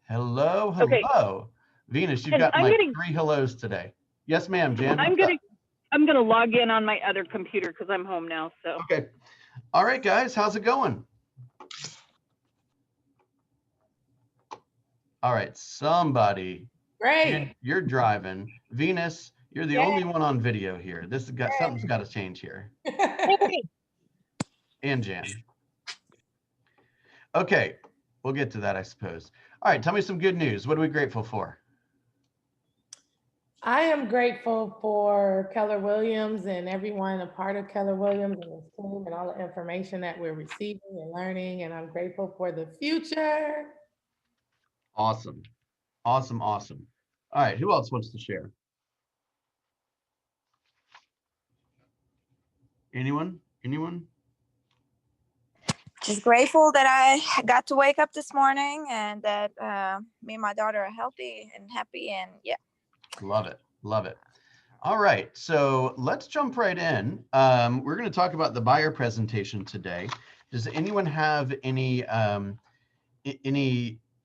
Hello, Okay, hello. Venus, you've and got like three hellos today. Yes, ma'am, Jan, I'm what's gonna up? I'm gonna log in on my other computer because I'm home now. So Okay. All right, guys, how's it going? All right, somebody, Jan, Great. you're driving. Venus, you're the Yay. only one on video here. This has got something's got to change here. And Jan. Okay, we'll get to that, I suppose. All right, tell me some good news. What are we grateful for? I am grateful for Keller Williams and everyone a part of Keller Williams and his team and all the information that we're receiving and learning. And I'm grateful for the future. Awesome, awesome, awesome. All right, who else wants to share? Anyone? Anyone? Just grateful that I got to wake up this morning and that me and my daughter are healthy and happy, and yeah. Love it. Love it. All right. So let's jump right in. We're going to talk about the buyer presentation today. Does anyone have any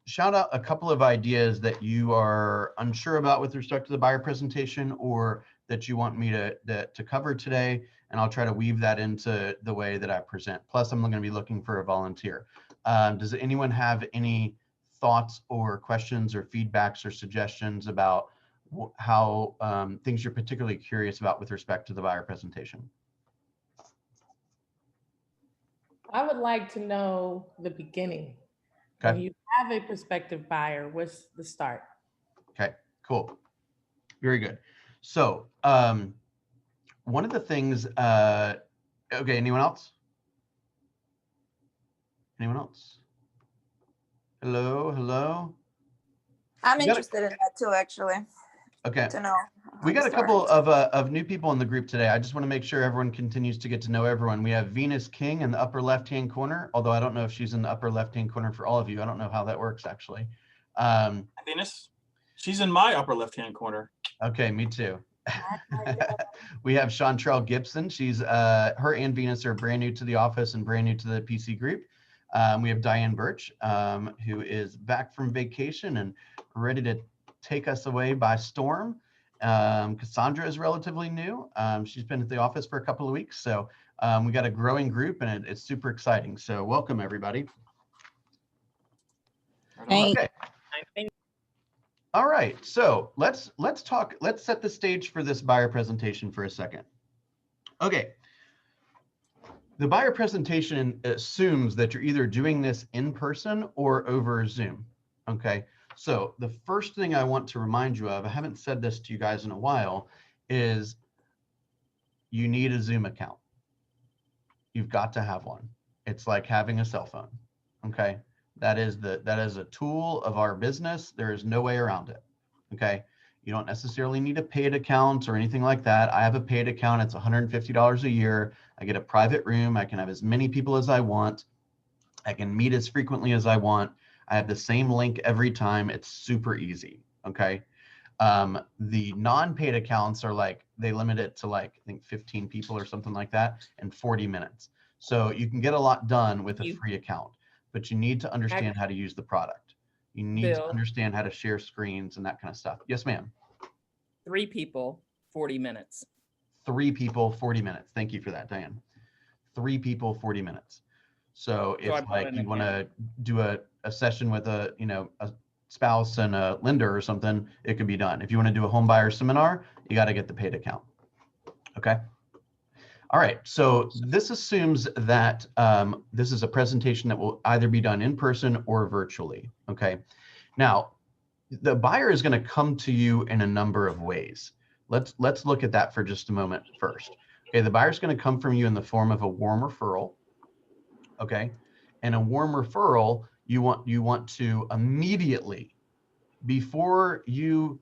shout out a couple of ideas that you are unsure about with respect to the buyer presentation or that you want me to cover today? And I'll try to weave that into the way that I present. Plus, I'm going to be looking for a volunteer. Does anyone have any thoughts or questions or feedbacks or suggestions about how things you're particularly curious about with respect to the buyer presentation? I would like to know the beginning. Okay. When you have a prospective buyer, what's the start? Okay, cool. Very good. So one of the things, okay, anyone else? Anyone else? Hello, hello? I'm interested in that too, actually, Okay. to know. We got a couple of new people in the group today. I just want to make sure everyone continues to get to know everyone. We have Venus King in the upper left-hand corner, although I don't know if she's in the upper left-hand corner for all of you. I don't know how that works, actually. Venus, she's in my upper left-hand corner. Okay, me too. We have Chantrell Gibson. She's her and Venus are brand new to the office and brand new to the PC group. We have Diane Birch, who is back from vacation and ready to take us away by storm. Cassandra is relatively new. She's been at the office for a couple of weeks. So we got a growing group and it's super exciting. So welcome everybody. Hey. Okay. All right, so let's set the stage for this buyer presentation for a second. Okay. The buyer presentation assumes that you're either doing this in person or over Zoom. Okay. So the first thing I want to remind you of, I haven't said this to you guys in a while, is you need a Zoom account. You've got to have one. It's like having a cell phone. Okay. That is a tool of our business. There is no way around it. Okay. You don't necessarily need a paid account or anything like that. I have a paid account. It's $150 a year. I get a private room. I can have as many people as I want. I can meet as frequently as I want. I have the same link every time. It's super easy. Okay. The non-paid accounts are like, they limit it to like, I think 15 people or something like that in 40 minutes. So you can get a lot done with a free account, but you need to understand how to use the product. You need to understand how to share screens and that kind of stuff. Yes, ma'am. 3 people, 40 minutes. 3 people, 40 minutes. Thank you for that, Diane. 3 people, 40 minutes. So if like you want to do a session with a spouse and a lender or something, it could be done. If you want to do a home buyer seminar, you got to get the paid account. Okay. All right. So this assumes that this is a presentation that will either be done in person or virtually. Okay. Now, the buyer is going to come to you in a number of ways. Let's look at that for just a moment first. Okay. The buyer is going to come from you in the form of a warm referral. Okay. And a warm referral, you want to immediately, before you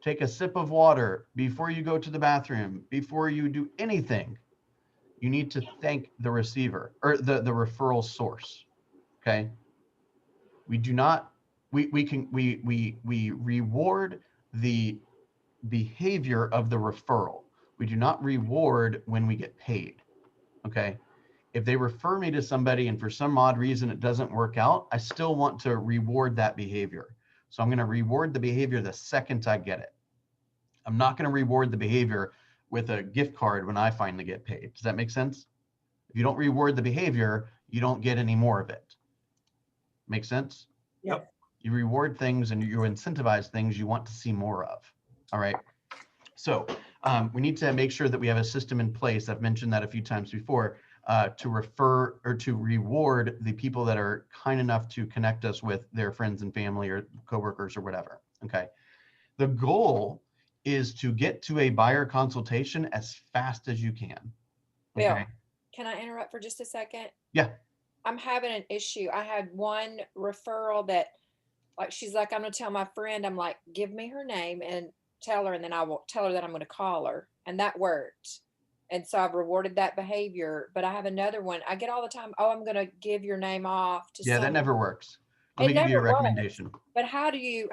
take a sip of water, before you go to the bathroom, before you do anything, you need to thank the receiver or the referral source. Okay. We do not, we reward the behavior of the referral. We do not reward when we get paid. Okay. if they refer me to somebody and for some odd reason it doesn't work out, I still want to reward that behavior. So I'm going to reward the behavior the second I get it. I'm not going to reward the behavior with a gift card when I finally get paid. Does that make sense? If you don't reward the behavior, you don't get any more of it. Make sense? Yep. You reward things and you incentivize things you want to see more of. All right. So we need to make sure that we have a system in place. I've mentioned that a few times before, to refer or to reward the people that are kind enough to connect us with their friends and family or coworkers or whatever. Okay. The goal is to get to a buyer consultation as fast as you can. Bill, Okay. can I interrupt for just a second? Yeah. I'm having an issue. I had one referral that, like, she's like, I'm going to tell my friend, I'm like, give me her name and tell her, and then I will tell her that I'm going to call her. And that worked. And so I've rewarded that behavior. But I have another one. I get all the time, oh, I'm going to give your name off to Yeah, that someone. never works. Let It me give you a never was. recommendation. But how do you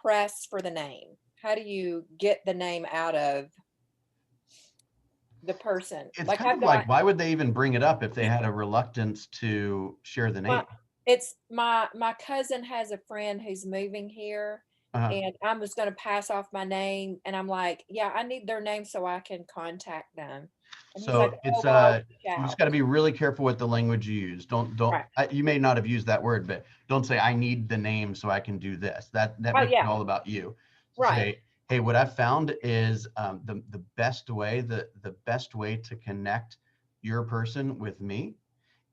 press for the name? How do you get the name out of the person? It's Like, kind I've of got, like, why would they even bring it up if they had a reluctance to share the name? it's my cousin has a friend who's moving here, and I was going to pass off my name, and I'm like, yeah, I need their name so I can contact them. And he's So like, it's oh, well, I'll reach you just out. got to be really careful with the language you use. Don't Right. you may not have used that word, but don't say I need the name so I can do this. That Oh, makes yeah. it all about you. So Right. say, hey, what I've found is the best way the best way to connect your person with me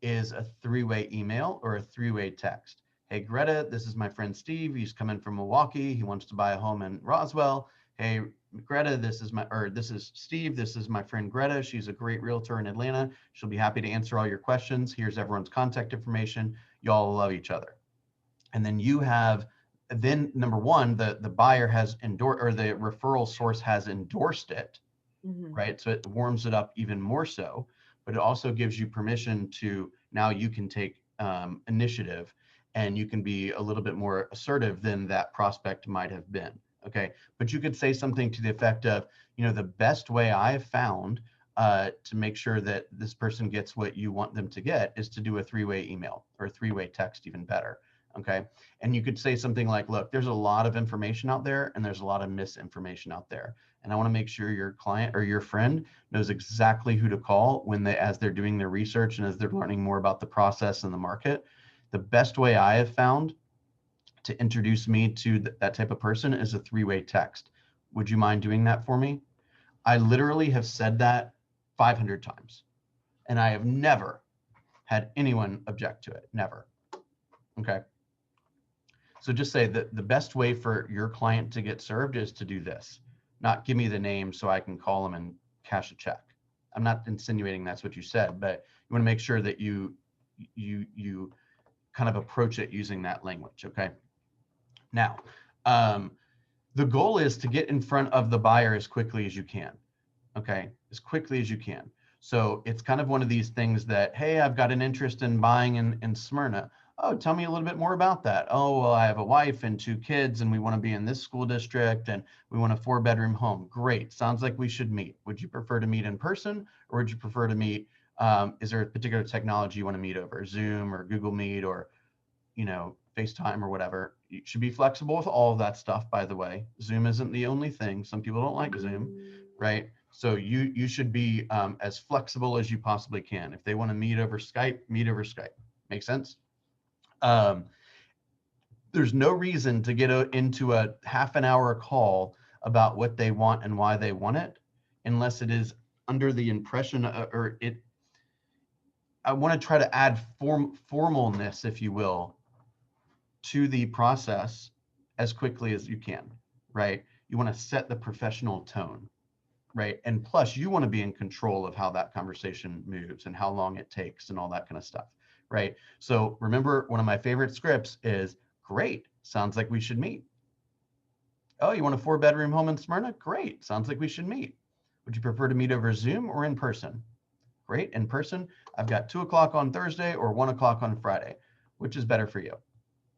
is a three-way email or a three-way text. Hey, Greta, this is my friend Steve. He's coming from Milwaukee. He wants to buy a home in Roswell. Hey, Greta, this is Steve. This is my friend Greta. She's a great realtor in Atlanta. She'll be happy to answer all your questions. Here's everyone's contact information. Y'all love each other. And then you have, then number one, the buyer has endorsed, or the referral source has endorsed it, right? So it warms it up even more so, but it also gives you permission to, now you can take initiative and you can be a little bit more assertive than that prospect might have been. Okay. But you could say something to the effect of, the best way I have found to make sure that this person gets what you want them to get is to do a three-way email or a three-way text, even better. Okay. And you could say something like, look, there's a lot of information out there and there's a lot of misinformation out there. And I want to make sure your client or your friend knows exactly who to call as they're doing their research and as they're learning more about the process and the market. The best way I have found to introduce me to that type of person is a three-way text. Would you mind doing that for me? I literally have said that 500 times and I have never had anyone object to it. Never. Okay. So just say that the best way for your client to get served is to do this, not give me the name so I can call them and cash a check. I'm not insinuating that's what you said, but you want to make sure that you kind of approach it using that language. Okay. Now, the goal is to get in front of the buyer as quickly as you can. Okay. As quickly as you can. So it's kind of one of these things that, hey, I've got an interest in buying in Smyrna. Oh, tell me a little bit more about that. Oh, well, I have a wife and 2 kids and we want to be in this school district and we want a 4-bedroom home. Great. Sounds like we should meet. Would you prefer to meet in person or would you prefer to meet? Is there a particular technology you want to meet over? Zoom or Google Meet or, FaceTime or whatever? You should be flexible with all of that stuff, by the way. Zoom isn't the only thing. Some people don't like Zoom, right? So you should be as flexible as you possibly can. If they want to meet over Skype, meet over Skype. Make sense? There's no reason to get into a half an hour call about what they want and why they want it, unless it is under the impression I want to try to add formalness, if you will, to the process as quickly as you can, right? You want to set the professional tone, right? And plus you want to be in control of how that conversation moves and how long it takes and all that kind of stuff, right? So remember, one of my favorite scripts is, great, sounds like we should meet. Oh, you want a 4-bedroom home in Smyrna? Great, sounds like we should meet. Would you prefer to meet over Zoom or in person? Great, in person. I've got 2 o'clock on Thursday or 1 o'clock on Friday. Which is better for you?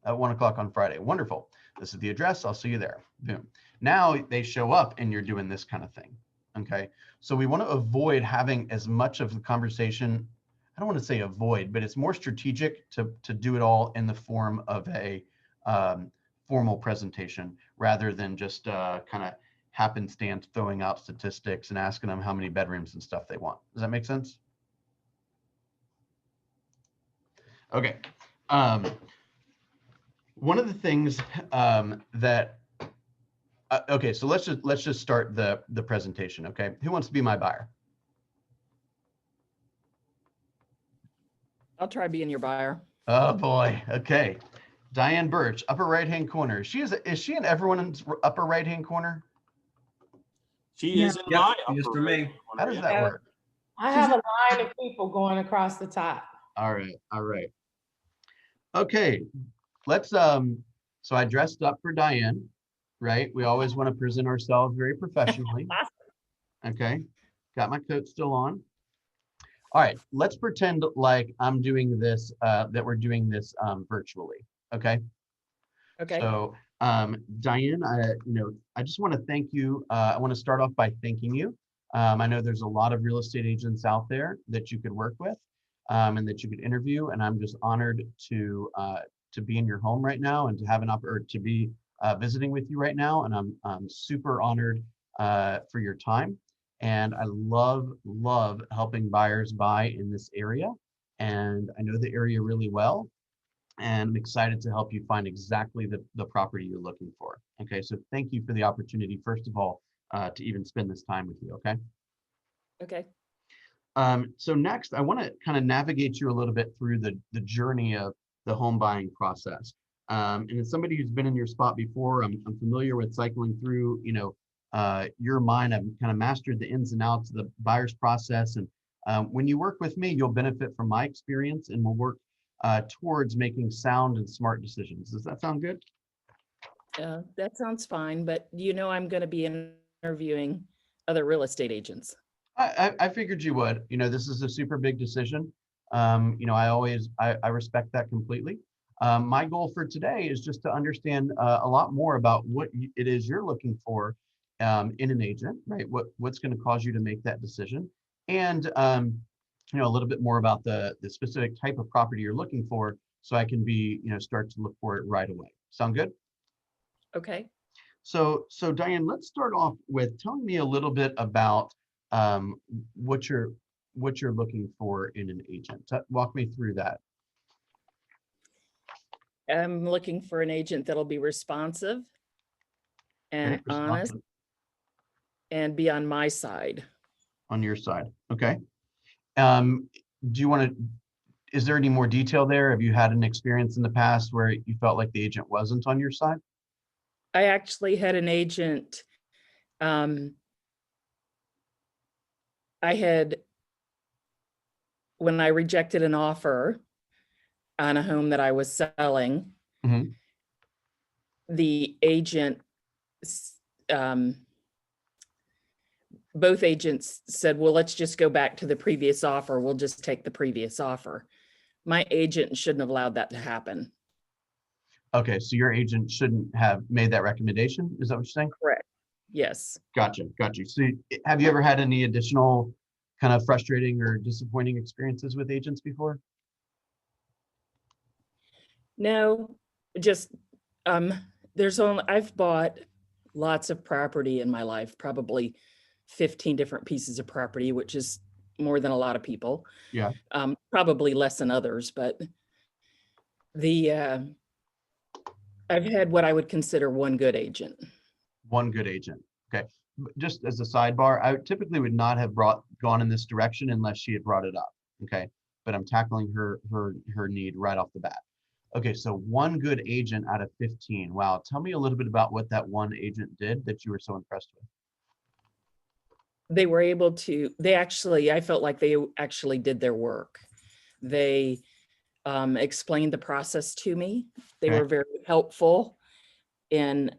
At 1 o'clock on Friday. Wonderful. This is the address. I'll see you there. Boom. Now they show up and you're doing this kind of thing. Okay. So we want to avoid having as much of the conversation, I don't want to say avoid, but it's more strategic to do it all in the form of a formal presentation rather than just kind of happenstance throwing out statistics and asking them how many bedrooms and stuff they want. Does that make sense? Okay. One of the things okay, so let's just start the presentation. Okay, who wants to be my buyer? I'll try being your buyer. Oh boy. Okay, Diane Birch, upper right hand corner. Is she in everyone's upper right hand corner? She is in Yep, my she is upper for me. right How corner, does yeah. that work? I have a line of people going across the top. All right, all right. Okay, let's so I dressed up for Diane, right? We always want to present ourselves very professionally. Okay, got my coat still on. All right, let's pretend like I'm doing this, that we're doing this virtually. Okay. Okay. So Diane, I just want to thank you. I want to start off by thanking you. I know there's a lot of real estate agents out there that you could work with and that you could interview, and I'm just honored to be in your home right now and to have to be visiting with you right now, and I'm super honored for your time. And I love helping buyers buy in this area, and I know the area really well. And I'm excited to help you find exactly the property you're looking for. Okay, so thank you for the opportunity, first of all, to even spend this time with you, okay? Okay. So next, I wanna kind of navigate you a little bit through the journey of the home buying process. And as somebody who's been in your spot before, I'm familiar with cycling through, your mind. I've kind of mastered the ins and outs of the buyer's process. And when you work with me, you'll benefit from my experience, and we'll work towards making sound and smart decisions. Does that sound good? That sounds fine, but I'm going to be interviewing other real estate agents. I figured you would. This is a super big decision. I respect that completely. My goal for today is just to understand a lot more about what it is you're looking for in an agent, right? What's going to cause you to make that decision, and a little bit more about the specific type of property you're looking for, so I can start to look for it right away. Sound good? Okay. So Diane, let's start off with telling me a little bit about what you're looking for in an agent. Walk me through that. I'm looking for an agent that'll be responsive and Okay, honest responsive. And be on my side. On your side. Okay. Is there any more detail there? Have you had an experience in the past where you felt like the agent wasn't on your side? I actually had an agent. When I rejected an offer on a home that I was selling, Mhm. the agent, both agents said, well, let's just go back to the previous offer. We'll just take the previous offer. My agent shouldn't have allowed that to happen. Okay, so your agent shouldn't have made that recommendation. Is that what you're saying? Correct. Yes. Gotcha. So have you ever had any additional kind of frustrating or disappointing experiences with agents before? No, just I've bought lots of property in my life, probably 15 different pieces of property, which is more than a lot of people. Yeah. Probably less than others, but I've had what I would consider one good agent. One good agent. Okay. Just as a sidebar, I typically would not have gone in this direction unless she had brought it up. Okay. But I'm tackling her need right off the bat. Okay, so one good agent out of 15. Wow. Tell me a little bit about what that one agent did that you were so impressed with. They were able to, I felt like they actually did their work. They explained the process to me. They Okay. were very helpful, and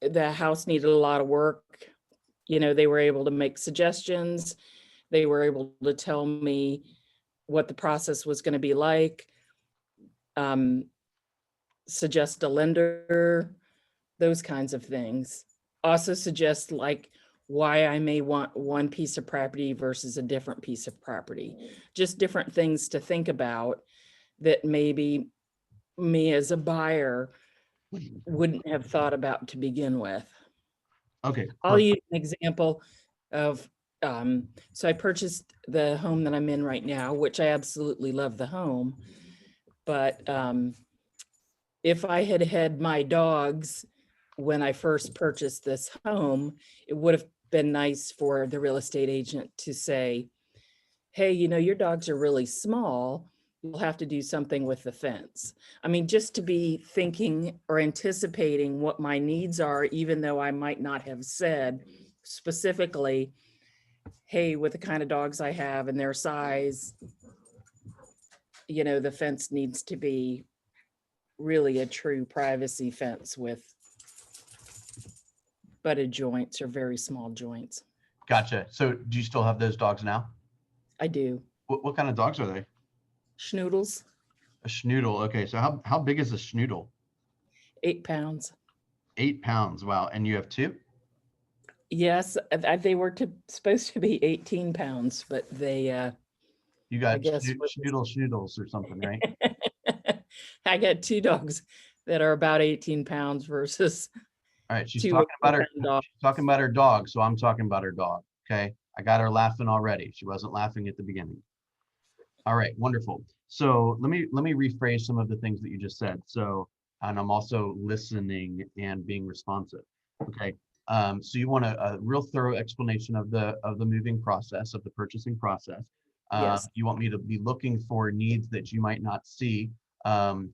the house needed a lot of work. They were able to make suggestions. They were able to tell me what the process was going to be like, suggest a lender, those kinds of things. Also suggest like why I may want one piece of property versus a different piece of property. Just different things to think about that maybe me as a buyer wouldn't have thought about to begin with. Okay, I'll perfect. use an example of, so I purchased the home that I'm in right now, which I absolutely love the home. But if I had had my dogs when I first purchased this home, it would have been nice for the real estate agent to say, hey, you know, your dogs are really small. You'll have to do something with the fence. I mean, just to be thinking or anticipating what my needs are, even though I might not have said specifically, hey, with the kind of dogs I have and their size, you know, the fence needs to be really a true privacy fence with butted joints or very small joints. Gotcha. So do you still have those dogs now? I do. What kind of dogs are they? Schnoodles, A schnoodle. Okay, so how big is a schnoodle? 8 pounds. 8 pounds. Wow. And you have two? Yes, they were supposed to be 18 pounds, but they, You I got guess with schnoodles or something, right? I got 2 dogs that are about 18 pounds versus All right, she's 2 talking about her 8-pound dogs. she's talking about her dog, so I'm talking about her dog. Okay, I got her laughing already. She wasn't laughing at the beginning. All right, wonderful. So let me rephrase some of the things that you just said. So, and I'm also listening and being responsive. Okay, so you want a real thorough explanation of the moving process, of the purchasing process. Yes, You want me to be looking for needs that you might not see. Um,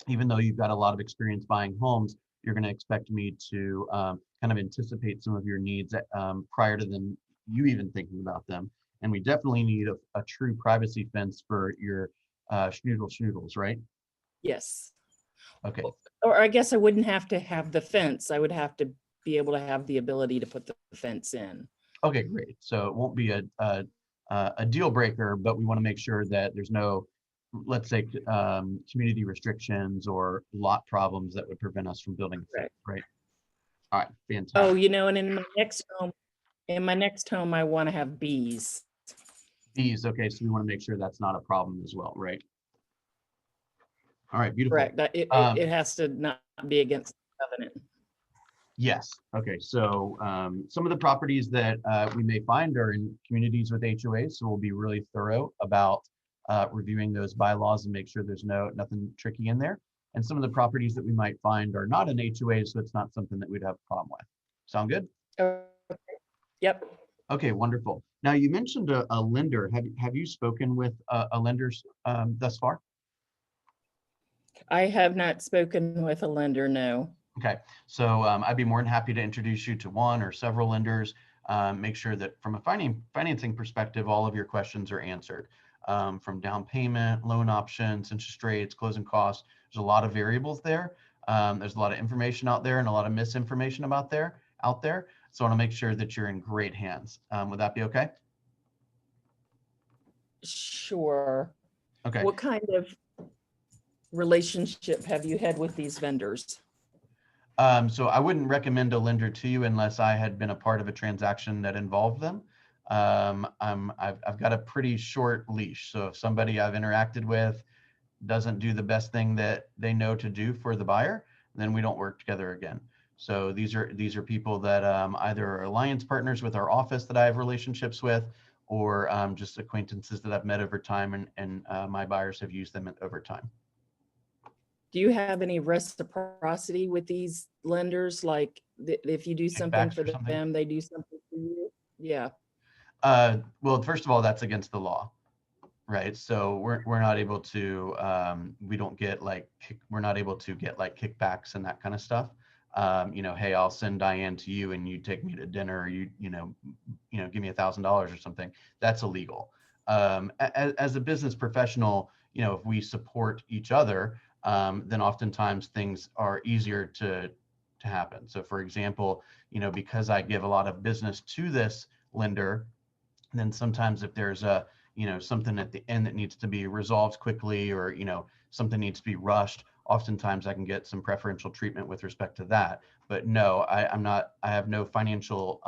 Even though you've got a lot of experience buying homes, you're going to expect me to kind of anticipate some of your needs prior to them you even thinking about them. And we definitely need a true privacy fence for your schnoodles, right? yes. Okay, Or I guess I wouldn't have to have the fence. I would have to be able to have the ability to put the fence in. okay, great. So it won't be a deal breaker, but we want to make sure that there's no, let's say, community restrictions or lot problems that would prevent us from building a fence, right? All right, fantastic. Oh, you know, and in my next home, I want to have bees. Bees, okay, so we want to make sure that's not a problem as well, right? All right, beautiful. Correct. It has to not be against the covenant. Yes, okay, so some of the properties that we may find are in communities with HOAs, so we'll be really thorough about reviewing those bylaws and make sure there's nothing tricky in there. And some of the properties that we might find are not in HOA, so it's not something that we'd have a problem with. Sound good? Okay. Yep. Okay, wonderful. Now you mentioned a lender. Have you spoken with a lender thus far? I have not spoken with a lender, no. Okay, so I'd be more than happy to introduce you to one or several lenders. Make sure that from a financing perspective, all of your questions are answered. From down payment, loan options, interest rates, closing costs. There's a lot of variables there. There's a lot of information out there and a lot of misinformation out there. So I want to make sure that you're in great hands. Would that be okay? Sure. Okay. What kind of relationship have you had with these vendors? So I wouldn't recommend a lender to you unless I had been a part of a transaction that involved them. I've got a pretty short leash. So if somebody I've interacted with doesn't do the best thing that they know to do for the buyer, then we don't work together again. So these are people that either are alliance partners with our office that I have relationships with, or just acquaintances that I've met over time, and my buyers have used them over time. Do you have any reciprocity with these lenders? Like if you do something Kickbacks for or something? them, they do something for you? Yeah. Well, first of all, that's against the law, right? So we're not able to we're not able to get like kickbacks and that kind of stuff. Hey, I'll send Diane to you and you take me to dinner, or you give me $1,000 or something. That's illegal. As a business professional, if we support each other, then oftentimes things are easier to happen. So for example, because I give a lot of business to this lender, then sometimes if there's something at the end that needs to be resolved quickly, or something needs to be rushed, oftentimes I can get some preferential treatment with respect to that. But no, I have no financial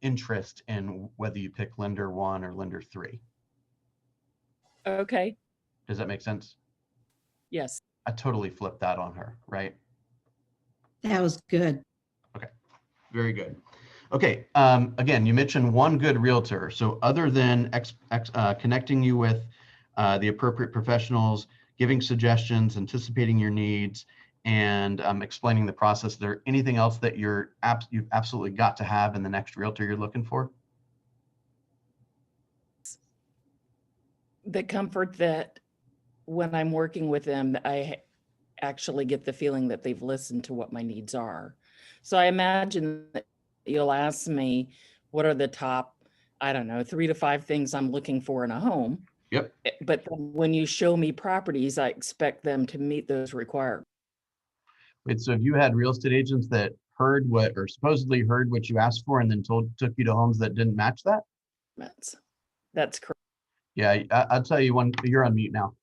interest in whether you pick lender 1 or lender 3. Okay, Does that make sense? yes. I totally flipped that on her, right? That was good. Okay, very good. Okay, again, you mentioned one good realtor. So other than connecting you with the appropriate professionals, giving suggestions, anticipating your needs, and explaining the process, is there anything else that you've absolutely got to have in the next realtor you're looking for? The comfort that when I'm working with them, I actually get the feeling that they've listened to what my needs are. So I imagine that you'll ask me, what are the top, I don't know, 3 to 5 things I'm looking for in a home? Yep. But then when you show me properties, I expect them to meet those requirements. Wait, so have you had real estate agents that heard what, or supposedly heard what you asked for and then took you to homes that didn't match that? That's correct. Yeah, I'll tell you one, you're on mute now.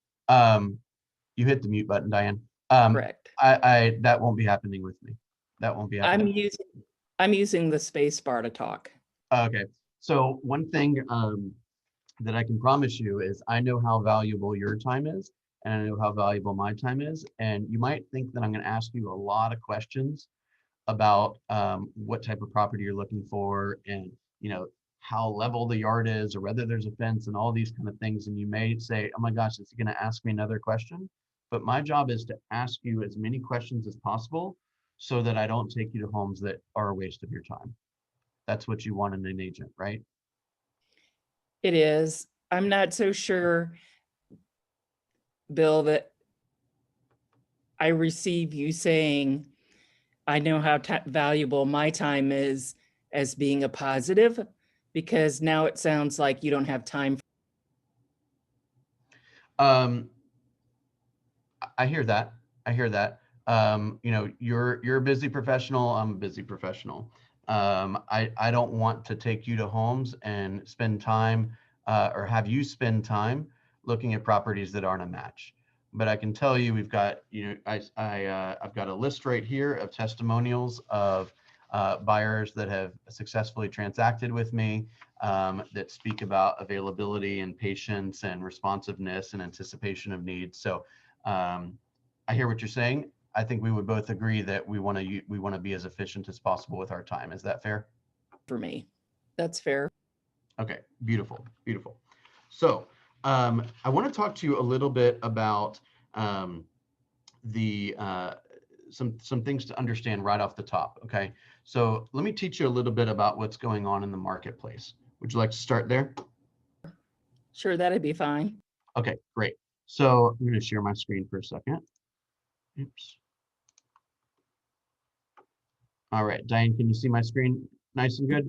You hit the mute button, Diane. Correct. That won't be happening with me. That won't be happening. I'm using the space bar to talk. Okay, so one thing that I can promise you is I know how valuable your time is, and I know how valuable my time is. And you might think that I'm going to ask you a lot of questions about what type of property you're looking for, and how level the yard is, or whether there's a fence, and all these kind of things. And you may say, "Oh my gosh, is he going to ask me another question?" But my job is to ask you as many questions as possible, so that I don't take you to homes that are a waste of your time. That's what you want in an agent, right? It is. I'm not so sure, Bill, that I receive you saying, I know how valuable my time is as being a positive, because now it sounds like you don't have time. I hear that. I hear that. You're a busy professional. I'm a busy professional. I don't want to take you to homes and spend time or have you spend time looking at properties that aren't a match. But I can tell you, we've got, I've got a list right here of testimonials of buyers that have successfully transacted with me, that speak about availability and patience and responsiveness and anticipation of needs. So I hear what you're saying. I think we would both agree that we want to be as efficient as possible with our time. Is that fair? For me, that's fair. Okay, beautiful, beautiful. So I want to talk to you a little bit about some things to understand right off the top. Okay, so let me teach you a little bit about what's going on in the marketplace. Would you like to start there? Sure, that'd be fine. Okay, great. So I'm going to share my screen for a second. Oops. All right, Diane, can you see my screen nice and good?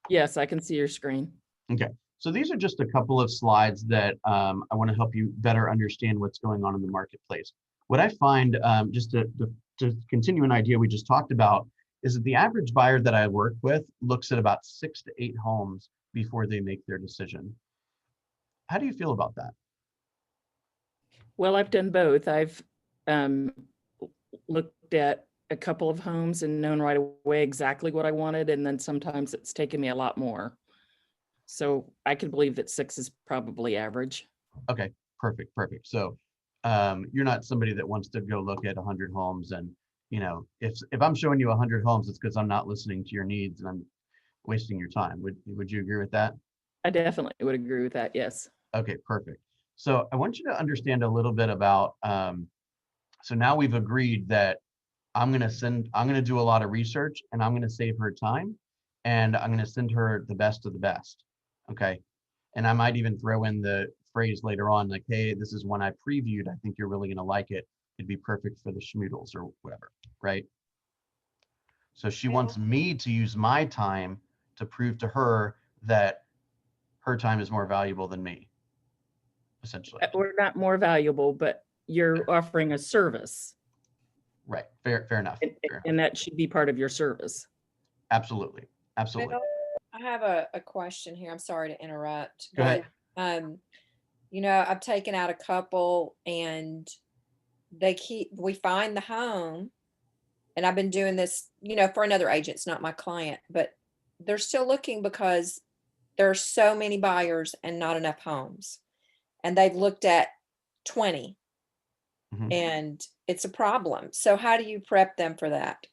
Yes, I can see your screen. Okay, so these are just a couple of slides that I want to help you better understand what's going on in the marketplace. What I find, just to continue an idea we just talked about, is that the average buyer that I work with looks at about 6 to 8 homes before they make their decision. How do you feel about that? Well, I've done both. I've looked at a couple of homes and known right away exactly what I wanted, and then sometimes it's taken me a lot more. So I could believe that 6 is probably average. Okay, perfect. So you're not somebody that wants to go look at 100 homes, and if I'm showing you 100 homes, it's because I'm not listening to your needs and I'm wasting your time. Would you agree with that? I definitely would agree with that. Yes. Okay, perfect. So I want you to understand a little bit about, so now we've agreed that I'm going to do a lot of research, and I'm going to save her time, and I'm going to send her the best of the best. Okay. And I might even throw in the phrase later on, like, hey, this is one I previewed. I think you're really going to like it. It'd be perfect for the schmoodles or whatever. Right. So she wants me to use my time to prove to her that her time is more valuable than me, essentially. Or not more valuable, but you're offering a service. Right. Fair enough. And that should be part of your service. Absolutely. Bill, I have a question here. I'm sorry to interrupt. Go ahead. I've taken out a couple, and we find the home, and I've been doing this, for another agent. It's not my client, but they're still looking because there are so many buyers and not enough homes. And they've looked at 20 Mhm. and it's a problem. So how do you prep them for that?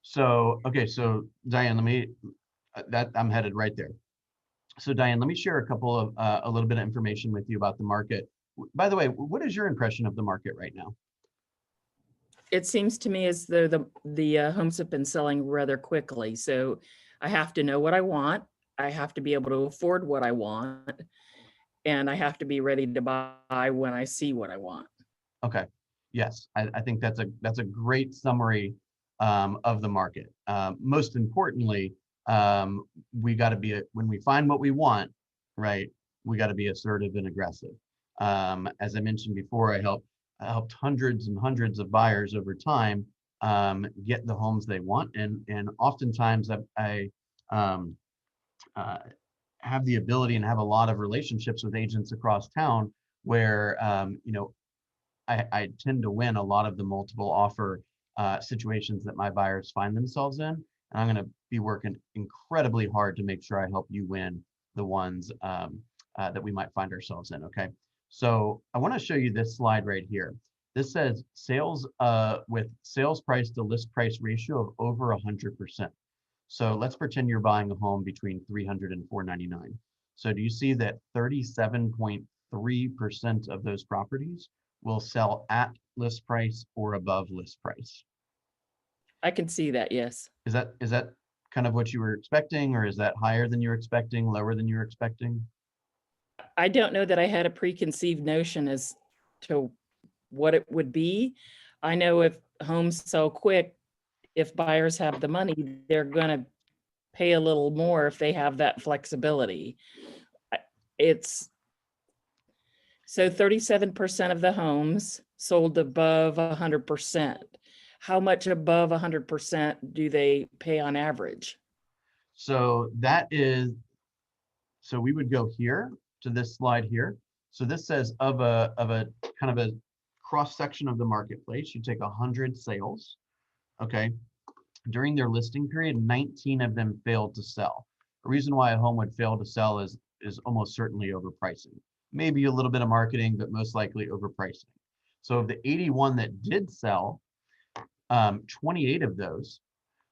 So, okay, so Diane, let me, that I'm headed right there. So Diane, let me share a little bit of information with you about the market. By the way, what is your impression of the market right now? It seems to me as though the homes have been selling rather quickly. So I have to know what I want. I have to be able to afford what I want. And I have to be ready to buy when I see what I want. Okay. Yes, I think that's a great summary of the market. Most importantly, we got to be when we find what we want, right? We got to be assertive and aggressive. As I mentioned before, I helped hundreds and hundreds of buyers over time get the homes they want, and oftentimes I um, uh, have the ability and have a lot of relationships with agents across town where you know, I tend to win a lot of the multiple offer situations that my buyers find themselves in. And I'm going to be working incredibly hard to make sure I help you win the ones that we might find ourselves in. Okay. So I want to show you this slide right here. This says sales with sales price to list price ratio of over 100%. So let's pretend you're buying a home between 300 and 499. So do you see that 37.3% of those properties will sell at list price or above list price? I can see that, yes. Is that kind of what you were expecting, or is that higher than you were expecting, lower than you were expecting? I don't know that I had a preconceived notion as to what it would be. I know if homes sell quick, if buyers have the money, they're going to pay a little more if they have that flexibility. It's so 37% of the homes sold above 100%. How much above 100% do they pay on average? So so we would go here to this slide here. So this says of a kind of a cross section of the marketplace, you take 100 sales, okay? During their listing period, 19 of them failed to sell. The reason why a home would fail to sell is almost certainly overpricing. Maybe a little bit of marketing, but most likely overpricing. So of the 81 that did sell, 28 of those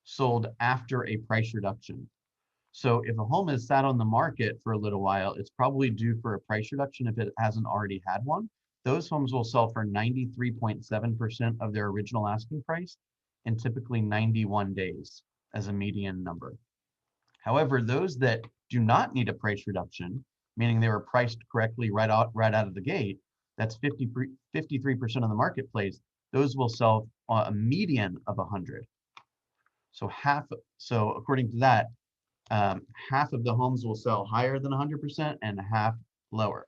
sold after a price reduction. So if a home has sat on the market for a little while, it's probably due for a price reduction if it hasn't already had one. Those homes will sell for 93.7% of their original asking price in typically 91 days as a median number. However, those that do not need a price reduction, meaning they were priced correctly right out of the gate, that's 53% of the marketplace, those will sell a median of 100. So according to that, half of the homes will sell higher than 100% and half lower.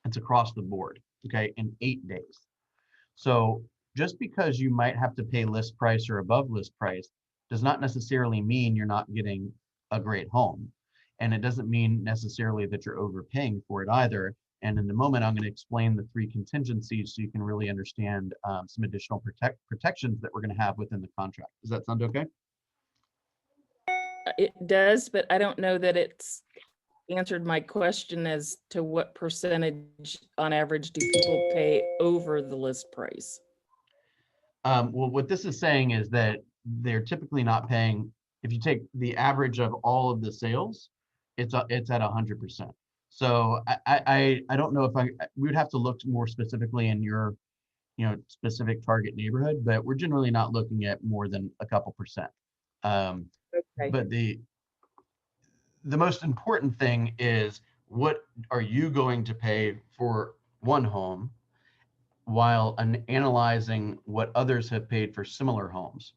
It's across the board, okay, in 8 days. So just because you might have to pay list price or above list price does not necessarily mean you're not getting a great home. And it doesn't mean necessarily that you're overpaying for it either. And in a moment, I'm going to explain the 3 contingencies so you can really understand some additional protections that we're going to have within the contract. Does that sound okay? It does, but I don't know that it's answered my question as to what percentage on average do people pay over the list price? Well, what this is saying is that they're typically not paying, if you take the average of all of the sales, it's at 100%. So I don't know if we would have to look more specifically in your, specific target neighborhood, but we're generally not looking at more than a couple percent. Okay. But the most important thing is, what are you going to pay for one home while analyzing what others have paid for similar homes,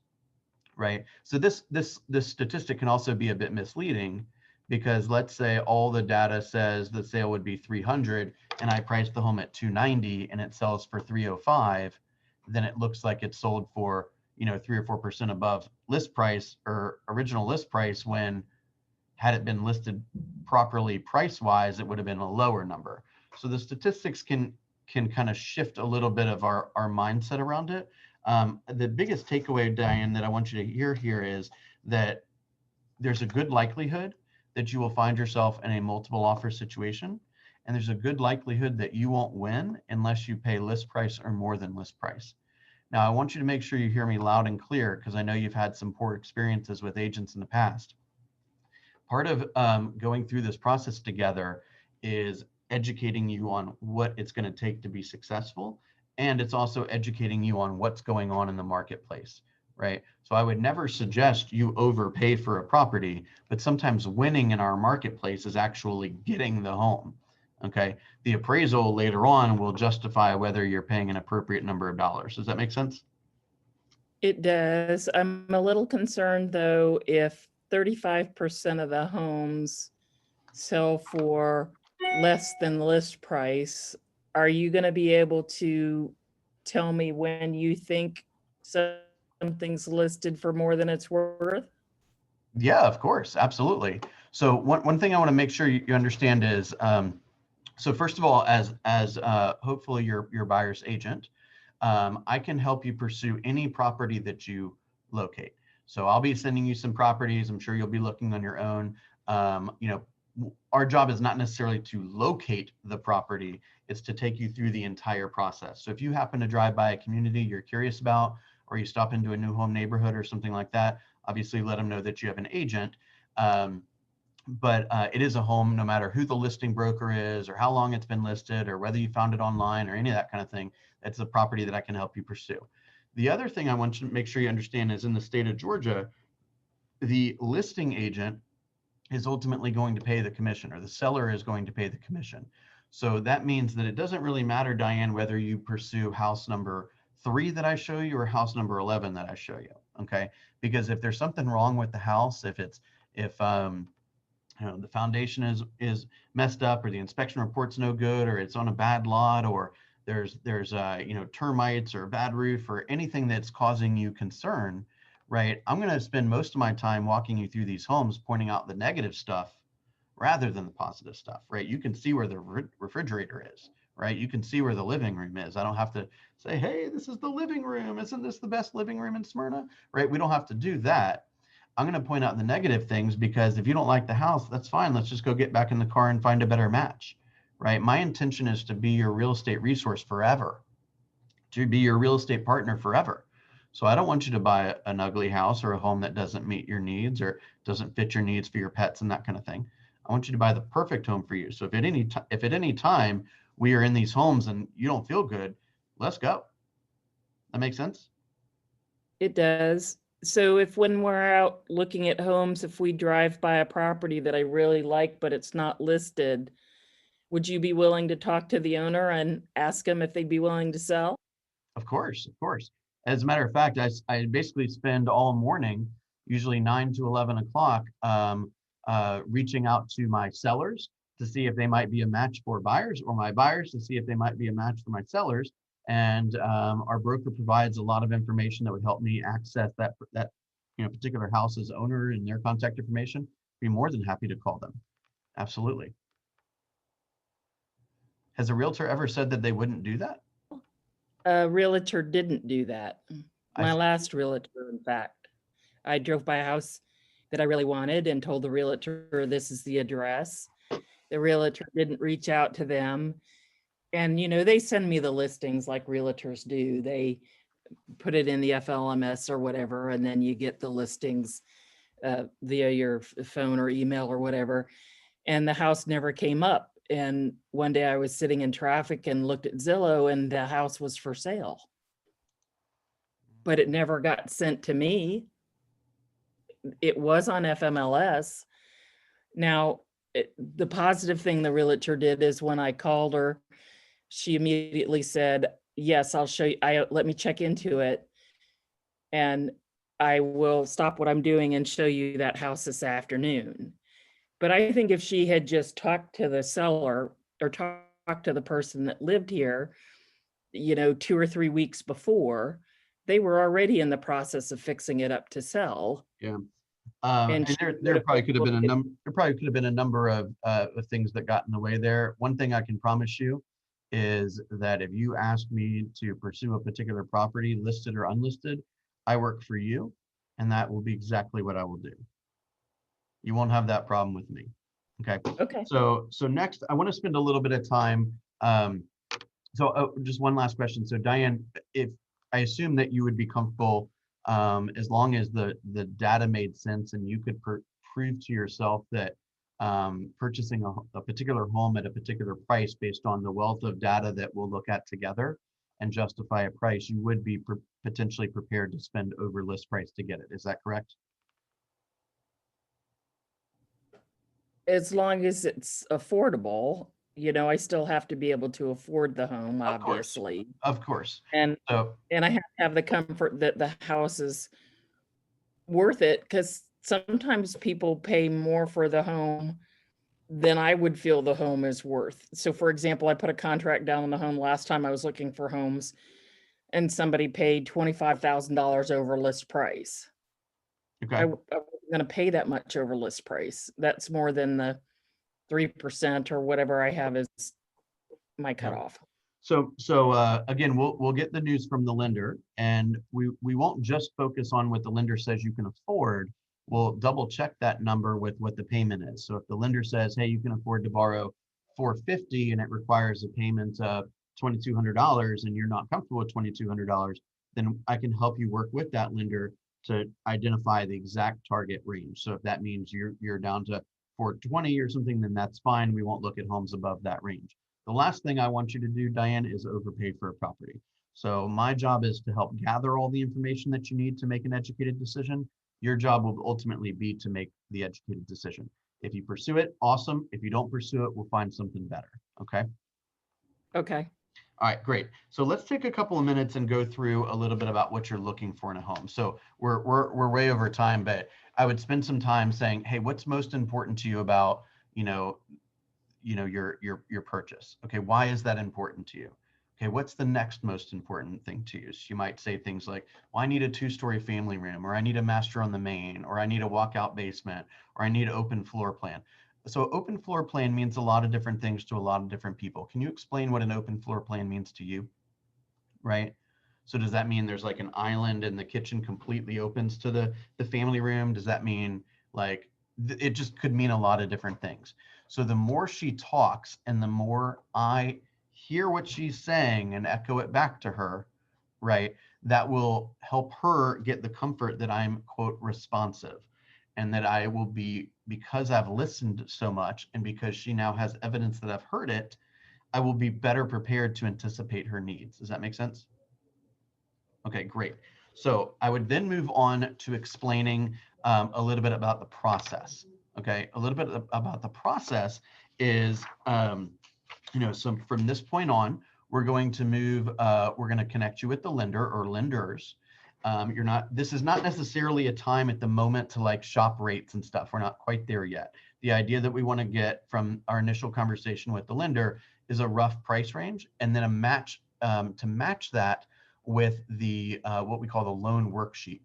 right? So this statistic can also be a bit misleading, because let's say all the data says the sale would be 300 and I priced the home at 290 and it sells for 305, then it looks like it's sold for 3 or 4% above list price or original list price, when had it been listed properly price wise, it would have been a lower number. So the statistics can kind of shift a little bit of our mindset around it. The biggest takeaway, Diane, that I want you to hear here is that there's a good likelihood that you will find yourself in a multiple offer situation. And there's a good likelihood that you won't win unless you pay list price or more than list price. Now, I want you to make sure you hear me loud and clear, because I know you've had some poor experiences with agents in the past. Part of going through this process together is educating you on what it's going to take to be successful. And it's also educating you on what's going on in the marketplace, right? So I would never suggest you overpay for a property, but sometimes winning in our marketplace is actually getting the home. Okay. The appraisal later on will justify whether you're paying an appropriate number of dollars. Does that make sense? It does. I'm a little concerned though, if 35% of the homes sell for less than list price, are you going to be able to tell me when you think something's listed for more than it's worth? Yeah, of course. Absolutely. So one thing I want to make sure you understand is, so first of all, as hopefully your buyer's agent, I can help you pursue any property that you locate. So I'll be sending you some properties. I'm sure you'll be looking on your own. Our job is not necessarily to locate the property, it's to take you through the entire process. So if you happen to drive by a community you're curious about, or you stop into a new home neighborhood or something like that, obviously let them know that you have an agent. But it is a home, no matter who the listing broker is or how long it's been listed or whether you found it online or any of that kind of thing. That's a property that I can help you pursue. The other thing I want you to make sure you understand is, in the state of Georgia, the listing agent is ultimately going to pay the commission, or the seller is going to pay the commission. So that means that it doesn't really matter, Diane, whether you pursue house number 3 that I show you or house number 11 that I show you. Okay. Because if there's something wrong with the house, if the foundation is messed up, or the inspection report's no good, or it's on a bad lot, or there's termites or a bad roof or anything that's causing you concern, right? I'm going to spend most of my time walking you through these homes, pointing out the negative stuff rather than the positive stuff, right? You can see where the refrigerator is, right? You can see where the living room is. I don't have to say, hey, this is the living room. Isn't this the best living room in Smyrna, right? We don't have to do that. I'm going to point out the negative things, because if you don't like the house, that's fine. Let's just go get back in the car and find a better match, right? My intention is to be your real estate resource forever, to be your real estate partner forever. So I don't want you to buy an ugly house or a home that doesn't meet your needs or doesn't fit your needs for your pets and that kind of thing. I want you to buy the perfect home for you. So if at any time we are in these homes and you don't feel good, let's go. That makes sense? It does. So if, when we're out looking at homes, if we drive by a property that I really like, but it's not listed, would you be willing to talk to the owner and ask them if they'd be willing to sell? Of course, of course. As a matter of fact, I basically spend all morning, usually 9 to 11 o'clock, reaching out to my sellers to see if they might be a match for buyers, or my buyers to see if they might be a match for my sellers. And our broker provides a lot of information that would help me access that particular house's owner and their contact information. Be more than happy to call them. Absolutely. Has a realtor ever said that they wouldn't do that? A realtor didn't do that. My see. last realtor, in fact. I drove by a house that I really wanted and told the realtor, this is the address. The realtor didn't reach out to them. And, they send me the listings like realtors do. They put it in the FLMS or whatever, and then you get the listings via your phone or email or whatever. And the house never came up. And one day I was sitting in traffic and looked at Zillow, and the house was for sale. But it never got sent to me. It was on FMLS. Now, the positive thing the realtor did is, when I called her, she immediately said, yes, I'll show you. Let me check into it, and I will stop what I'm doing and show you that house this afternoon. But I think if she had just talked to the seller or talked to the person that lived here, 2 or 3 weeks before, they were already in the process of fixing it up to sell. Yeah. And And there probably could have been a number of things that got in the way there. One thing I can promise you is that if you ask me to pursue a particular property, listed or unlisted, I work for you, and that will be exactly what I will do. You won't have that problem with me. Okay. Okay. So next, I want to spend a little bit of time. Just one last question. So Diane, if I assume that you would be comfortable as long as the data made sense and you could prove to yourself that purchasing a particular home at a particular price based on the wealth of data that we'll look at together and justify a price, you would be potentially prepared to spend over list price to get it. Is that correct? As long as it's affordable, you know, I still have to be able to afford the home, Of course. obviously. Of course. And So I have to have the comfort that the house is worth it, because sometimes people pay more for the home than I would feel the home is worth. So for example, I put a contract down on the home last time I was looking for homes, and somebody paid $25,000 over list price. okay. I wasn't gonna pay that much over list price. That's more than the 3% or whatever I have as my cutoff. So again, we'll get the news from the lender, and we won't just focus on what the lender says you can afford. We'll double check that number with what the payment is. So if the lender says, hey, you can afford to borrow $450 and it requires a payment of $2,200 and you're not comfortable with $2,200, then I can help you work with that lender to identify the exact target range. So if that means you're down to 420 or something, then that's fine. We won't look at homes above that range. The last thing I want you to do, Diane, is overpay for a property. So my job is to help gather all the information that you need to make an educated decision. Your job will ultimately be to make the educated decision. If you pursue it, awesome. If you don't pursue it, we'll find something better. Okay. Okay. All right, great. So let's take a couple of minutes and go through a little bit about what you're looking for in a home. So we're way over time, but I would spend some time saying, hey, what's most important to you about, your purchase? Okay, why is that important to you? Okay, what's the next most important thing to you? So you might say things like, well, I need a 2-story family room, or I need a master on the main, or I need a walkout basement, or I need an open floor plan. So open floor plan means a lot of different things to a lot of different people. Can you explain what an open floor plan means to you? Right? So does that mean there's like an island and the kitchen completely opens to the family room? Does that mean like it just could mean a lot of different things. So the more she talks and the more I hear what she's saying and echo it back to her, right, that will help her get the comfort that I'm, quote, responsive, and that I will be, because I've listened so much and because she now has evidence that I've heard it, I will be better prepared to anticipate her needs. Does that make sense? Okay, great. So I would then move on to explaining a little bit about the process. Okay, a little bit about the process is, so from this point on, we're going to move, we're going to connect you with the lender or lenders. This is not necessarily a time at the moment to like shop rates and stuff. We're not quite there yet. The idea that we want to get from our initial conversation with the lender is a rough price range, and then a match to match that with the what we call the loan worksheet.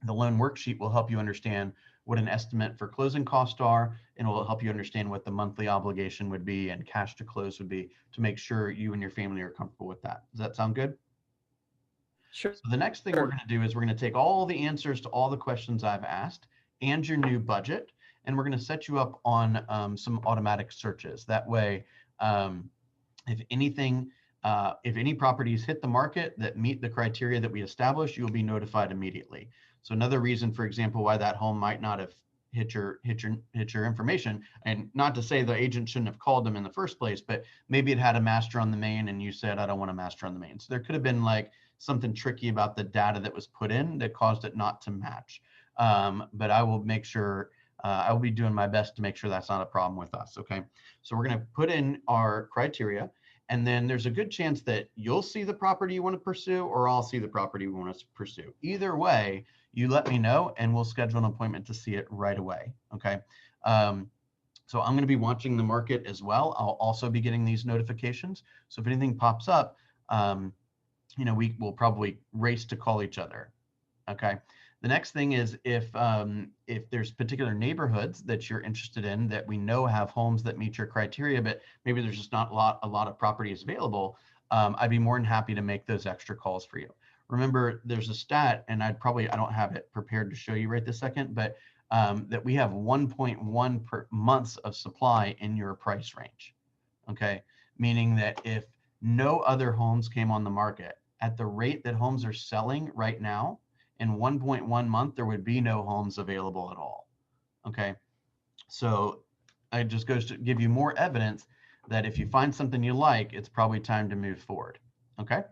The loan worksheet will help you understand what an estimate for closing costs are, and it will help you understand what the monthly obligation would be and cash to close would be, to make sure you and your family are comfortable with that. Does that sound good? Sure. So the next thing we're going to do is we're going to take all the answers to all the questions I've asked and your new budget, and we're going to set you up on some automatic searches. That way, if any properties hit the market that meet the criteria that we established, you'll be notified immediately. So another reason, for example, why that home might not have hit your information, and not to say the agent shouldn't have called them in the first place, but maybe it had a master on the main and you said, I don't want a master on the main. So there could have been like something tricky about the data that was put in that caused it not to match. But I will make sure, I will be doing my best to make sure that's not a problem with us. Okay. So we're going to put in our criteria, and then there's a good chance that you'll see the property you want to pursue, or I'll see the property we want to pursue. Either way, you let me know and we'll schedule an appointment to see it right away. Okay. So I'm going to be watching the market as well. I'll also be getting these notifications. So if anything pops up, we will probably race to call each other. Okay. The next thing is if there's particular neighborhoods that you're interested in that we know have homes that meet your criteria, but maybe there's just not a lot of properties available, I'd be more than happy to make those extra calls for you. Remember, there's a stat, and I don't have it prepared to show you right this second, but that we have 1.1 months of supply in your price range. Okay, meaning that if no other homes came on the market at the rate that homes are selling right now, in 1.1 month, there would be no homes available at all. Okay, so it just goes to give you more evidence that if you find something you like, it's probably time to move forward. Okay.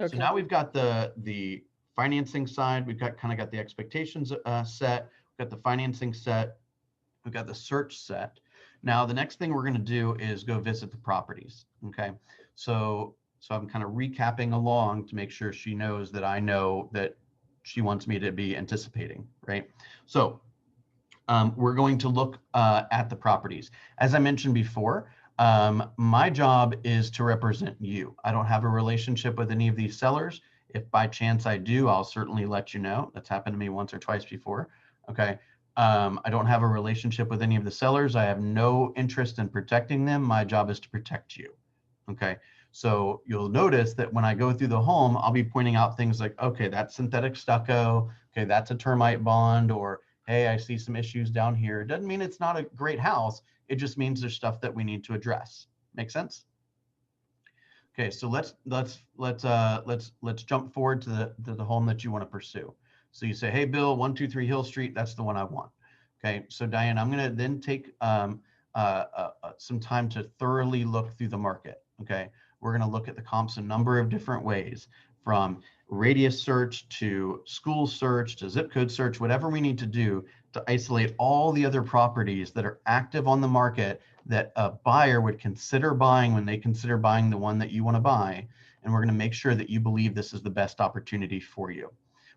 So now we've got the financing side. We've got kind of got the expectations set. We've got the financing set. We've got the search set. Now the next thing we're going to do is go visit the properties. Okay. So I'm kind of recapping along to make sure she knows that I know that she wants me to be anticipating, right? So we're going to look at the properties. As I mentioned before, my job is to represent you. I don't have a relationship with any of these sellers. If by chance I do, I'll certainly let you know. That's happened to me once or twice before. Okay. I don't have a relationship with any of the sellers. I have no interest in protecting them. My job is to protect you. Okay. So you'll notice that when I go through the home, I'll be pointing out things like, okay, that's synthetic stucco. Okay, that's a termite bond, or hey, I see some issues down here. It doesn't mean it's not a great house. It just means there's stuff that we need to address. Make sense? Okay, so let's jump forward to the home that you want to pursue. So you say, hey, Bill, 123 Hill Street, that's the one I want. Okay, so Diane, I'm going to then take some time to thoroughly look through the market. Okay, we're going to look at the comps a number of different ways, from radius search to school search to zip code search, whatever we need to do to isolate all the other properties that are active on the market that a buyer would consider buying when they consider buying the one that you want to buy. And we're going to make sure that you believe this is the best opportunity for you.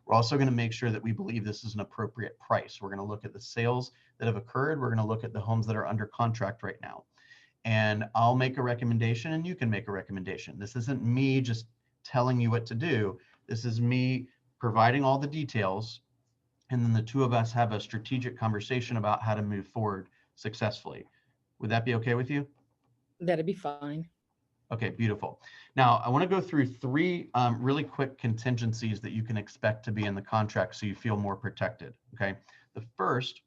We're also going to make sure that we believe this is an appropriate price. We're going to look at the sales that have occurred. We're going to look at the homes that are under contract right now. And I'll make a recommendation and you can make a recommendation. This isn't me just telling you what to do. This is me providing all the details, and then the two of us have a strategic conversation about how to move forward successfully. Would that be okay with you? That'd be fine. Okay, beautiful. Now I want to go through three really quick contingencies that you can expect to be in the contract so you feel more protected. Okay, the first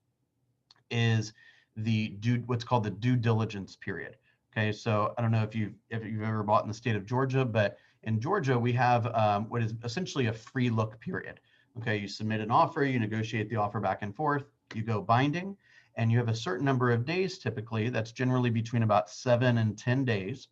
is what's called the due diligence period. Okay, so I don't know if you've ever bought in the state of Georgia, but in Georgia we have what is essentially a free look period. Okay, you submit an offer, you negotiate the offer back and forth, you go binding, and you have a certain number of days typically, that's generally between about 7 and 10 days,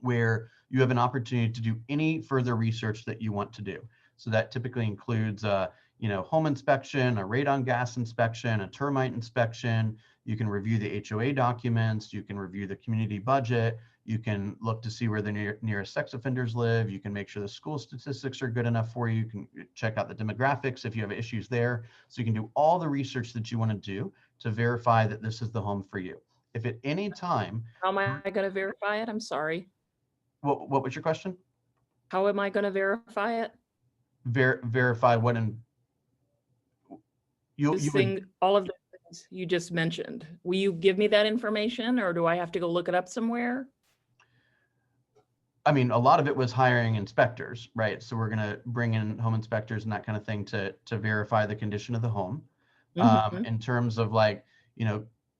where you have an opportunity to do any further research that you want to do. So that typically includes home inspection, a radon gas inspection, a termite inspection. You can review the HOA documents, you can review the community budget, you can look to see where the nearest sex offenders live, you can make sure the school statistics are good enough for you, you can check out the demographics if you have issues there. So you can do all the research that you want to do to verify that this is the home for you. If at any time... How am I going to verify it? I'm sorry. What was your question? How am I going to verify it? Verify what? All of the things you just mentioned. Will you give me that information, or do I have to go look it up somewhere? I mean, a lot of it was hiring inspectors, right? So we're going to bring in home inspectors and that kind of thing to verify the condition of the home. Mm-hmm. In terms of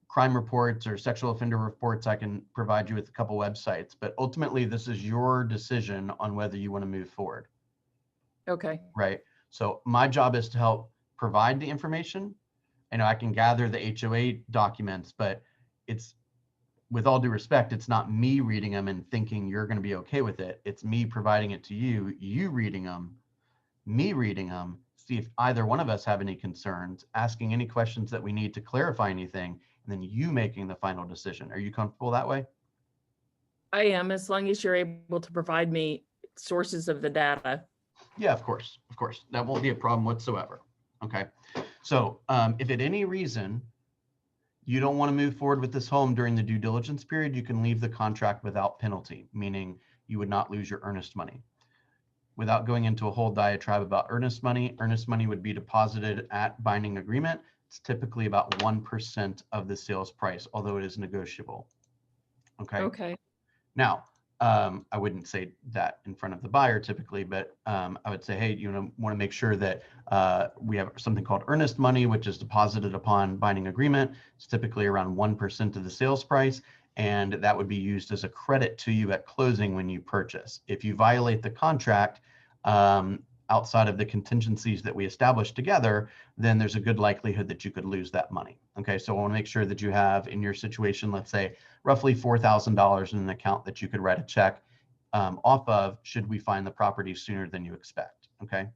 crime reports or sexual offender reports, I can provide you with a couple websites, but ultimately this is your decision on whether you want to move forward. Okay. Right. So my job is to help provide the information. I can gather the HOA documents, but it's, with all due respect, it's not me reading them and thinking you're going to be okay with it. It's me providing it to you, you reading them, me reading them, see if either one of us have any concerns, asking any questions that we need to clarify anything, and then you making the final decision. Are you comfortable that way? I am, as long as you're able to provide me sources of the data. Yeah, of course. Of course. That won't be a problem whatsoever. Okay. So if at any reason you don't want to move forward with this home during the due diligence period, you can leave the contract without penalty, meaning you would not lose your earnest money. Without going into a whole diatribe about earnest money would be deposited at binding agreement. It's typically about 1% of the sales price, although it is negotiable. Okay. Okay. Now, I wouldn't say that in front of the buyer typically, but I would say, hey, you want to make sure that we have something called earnest money, which is deposited upon binding agreement. It's typically around 1% of the sales price, and that would be used as a credit to you at closing when you purchase. If you violate the contract outside of the contingencies that we established together, then there's a good likelihood that you could lose that money. Okay, so I want to make sure that you have in your situation, let's say, roughly $4,000 in an account that you could write a check off of should we find the property sooner than you expect. Okay. I'm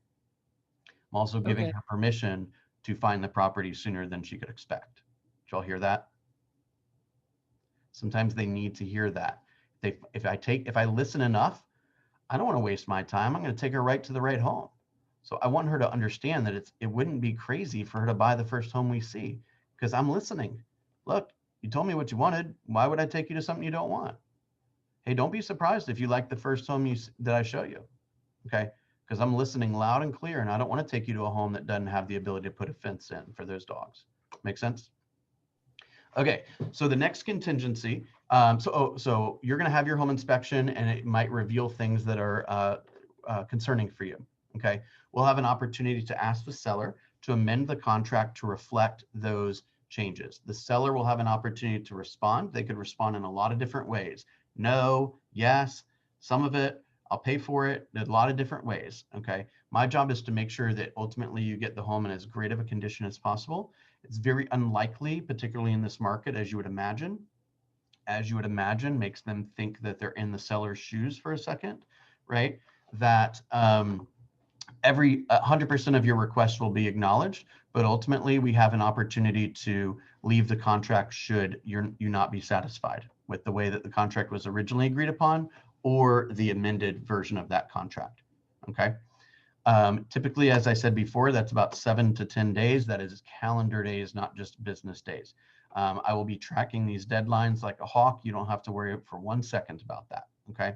also giving Okay. her permission to find the property sooner than she could expect. Did y'all hear that? Sometimes they need to hear that. If I listen enough, I don't want to waste my time. I'm going to take her right to the right home. So I want her to understand that it wouldn't be crazy for her to buy the first home we see because I'm listening. Look, you told me what you wanted. Why would I take you to something you don't want? Hey, don't be surprised if you like the first home that I show you. Okay, because I'm listening loud and clear, and I don't want to take you to a home that doesn't have the ability to put a fence in for those dogs. Make sense? Okay, so the next contingency, so you're going to have your home inspection, and it might reveal things that are concerning for you. Okay, we'll have an opportunity to ask the seller to amend the contract to reflect those changes. The seller will have an opportunity to respond. They could respond in a lot of different ways. No, yes, some of it, I'll pay for it. There's a lot of different ways. Okay, my job is to make sure that ultimately you get the home in as great of a condition as possible. It's very unlikely, particularly in this market, as you would imagine, makes them think that they're in the seller's shoes for a second, right? That every 100% of your requests will be acknowledged, but ultimately we have an opportunity to leave the contract should you not be satisfied with the way that the contract was originally agreed upon or the amended version of that contract. Okay. Typically, as I said before, that's about 7 to 10 days. That is calendar days, not just business days. I will be tracking these deadlines like a hawk. You don't have to worry for 1 second about that. Okay.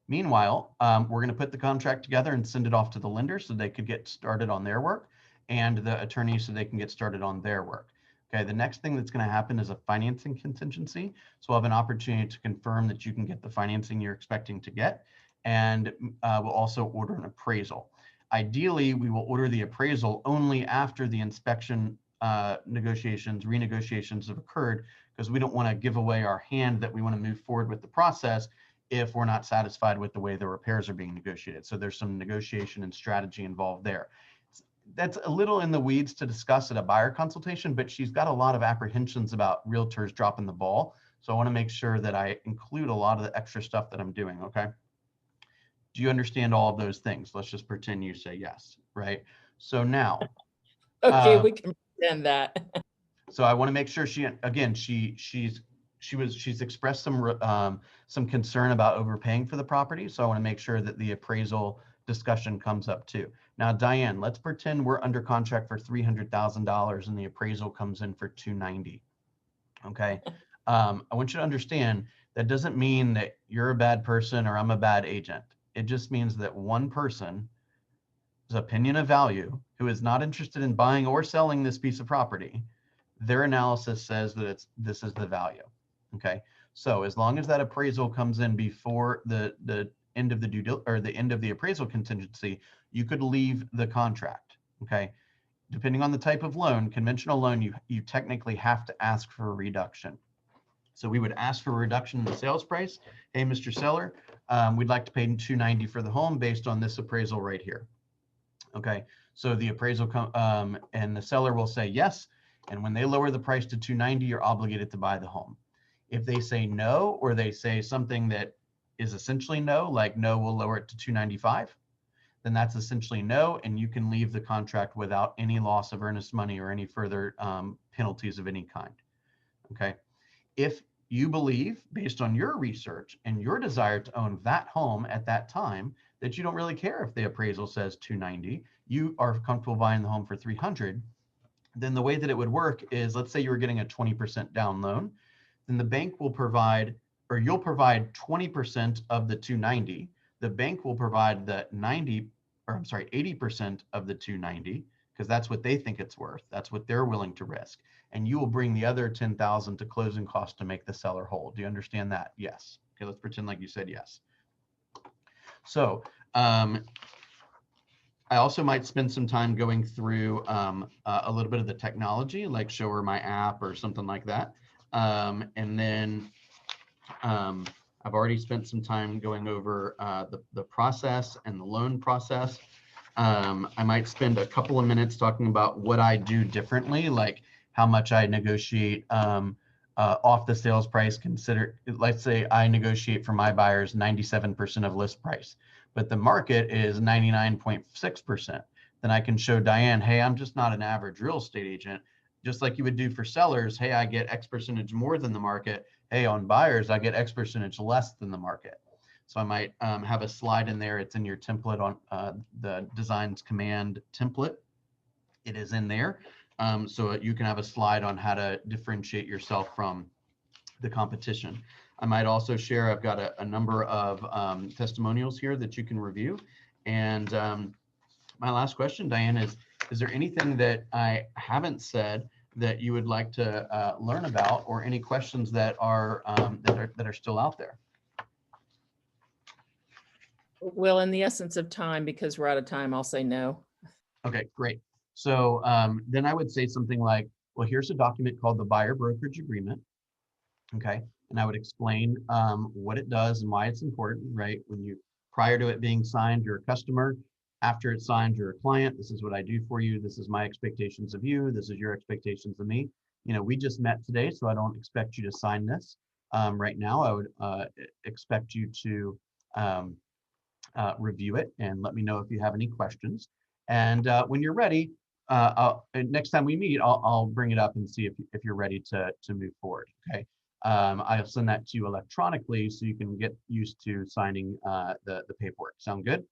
Meanwhile, we're going to put the contract together and send it off to the lender so they could get started on their work, and the attorney so they can get started on their work. Okay, the next thing that's going to happen is a financing contingency. So we'll have an opportunity to confirm that you can get the financing you're expecting to get, and we'll also order an appraisal. Ideally, we will order the appraisal only after the inspection renegotiations have occurred, because we don't want to give away our hand that we want to move forward with the process if we're not satisfied with the way the repairs are being negotiated. So there's some negotiation and strategy involved there. That's a little in the weeds to discuss at a buyer consultation, but she's got a lot of apprehensions about realtors dropping the ball. So I want to make sure that I include a lot of the extra stuff that I'm doing, okay? Do you understand all of those things? Let's just pretend you say yes, right? So now. Okay, we can pretend that. So I want to make sure she's expressed some concern about overpaying for the property. So I want to make sure that the appraisal discussion comes up too. Now, Diane, let's pretend we're under contract for $300,000 and the appraisal comes in for $290,000. Okay. I want you to understand that doesn't mean that you're a bad person or I'm a bad agent. It just means that one person's opinion of value, who is not interested in buying or selling this piece of property, their analysis says that this is the value. Okay. So as long as that appraisal comes in before the end of the end of the appraisal contingency, you could leave the contract. Okay. Depending on the type of loan, conventional loan, you technically have to ask for a reduction. So we would ask for a reduction in the sales price. Hey, Mr. Seller, we'd like to pay $290,000 for the home based on this appraisal right here. Okay. So the appraisal and the seller will say yes. And when they lower the price to $290,000, you're obligated to buy the home. If they say no, or they say something that is essentially no, like no, we'll lower it to $295,000, then that's essentially no, and you can leave the contract without any loss of earnest money or any further penalties of any kind. Okay. If you believe, based on your research and your desire to own that home at that time, that you don't really care if the appraisal says $290,000, you are comfortable buying the home for $300,000, then the way that it would work is, let's say you were getting a 20% down loan, then the bank will provide, or you'll provide 20% of the $290,000. The bank will provide the 80% of the $290,000, because that's what they think it's worth. That's what they're willing to risk. And you will bring the other $10,000 to closing costs to make the seller whole. Do you understand that? Yes. Okay, let's pretend like you said yes. So I also might spend some time going through a little bit of the technology, like show her my app or something like that. And then I've already spent some time going over the process and the loan process. I might spend a couple of minutes talking about what I do differently, like how much I negotiate off the sales price. Let's say I negotiate for my buyers 97% of list price, but the market is 99.6%. Then I can show Diane, hey, I'm just not an average real estate agent. Just like you would do for sellers, hey, I get X percentage more than the market. Hey, on buyers, I get X percentage less than the market. So I might have a slide in there. It's in your template on the Designs Command template. It is in there. So you can have a slide on how to differentiate yourself from the competition. I might also share, I've got a number of testimonials here that you can review. And my last question, Diane, is there anything that I haven't said that you would like to learn about, or any questions that are still out there? Well, in the essence of time, because we're out of time, I'll say no. Okay, great. So then I would say something like, well, here's a document called the Buyer Brokerage Agreement. Okay, and I would explain what it does and why it's important, right? Prior to it being signed, you're a customer. After it's signed, you're a client. This is what I do for you. This is my expectations of you. This is your expectations of me. We just met today, so I don't expect you to sign this right now. I would expect you to review it and let me know if you have any questions. And when you're ready, next time we meet, I'll bring it up and see if you're ready to move forward. Okay. I'll send that to you electronically so you can get used to signing the paperwork. Sound good?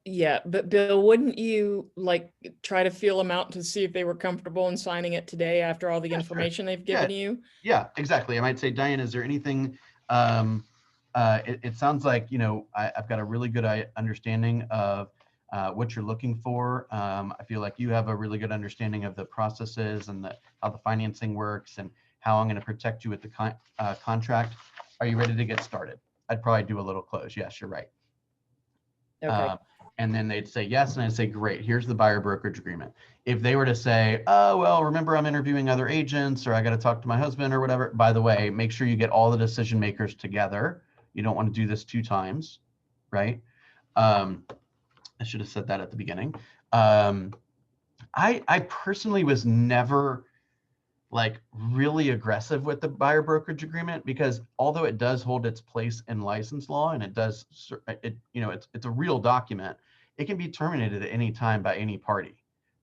Yeah, but Bill, wouldn't you like try to feel them out to see if they were comfortable in signing it today after all the information they've given you? Yeah, exactly. I might say, Diane, is there anything, it sounds like, I've got a really good understanding of what you're looking for. I feel like you have a really good understanding of the processes and how the financing works and how I'm going to protect you with the contract. Are you ready to get started? I'd probably do a little close. Yes, you're right. Okay. And then they'd say yes, and I'd say, great, here's the buyer brokerage agreement. If they were to say, oh, well, remember I'm interviewing other agents, or I got to talk to my husband or whatever, by the way, make sure you get all the decision makers together. You don't want to do this 2 times, right? I should have said that at the beginning. I personally was never like really aggressive with the buyer brokerage agreement, because although it does hold its place in license law and it's a real document, it can be terminated at any time by any party,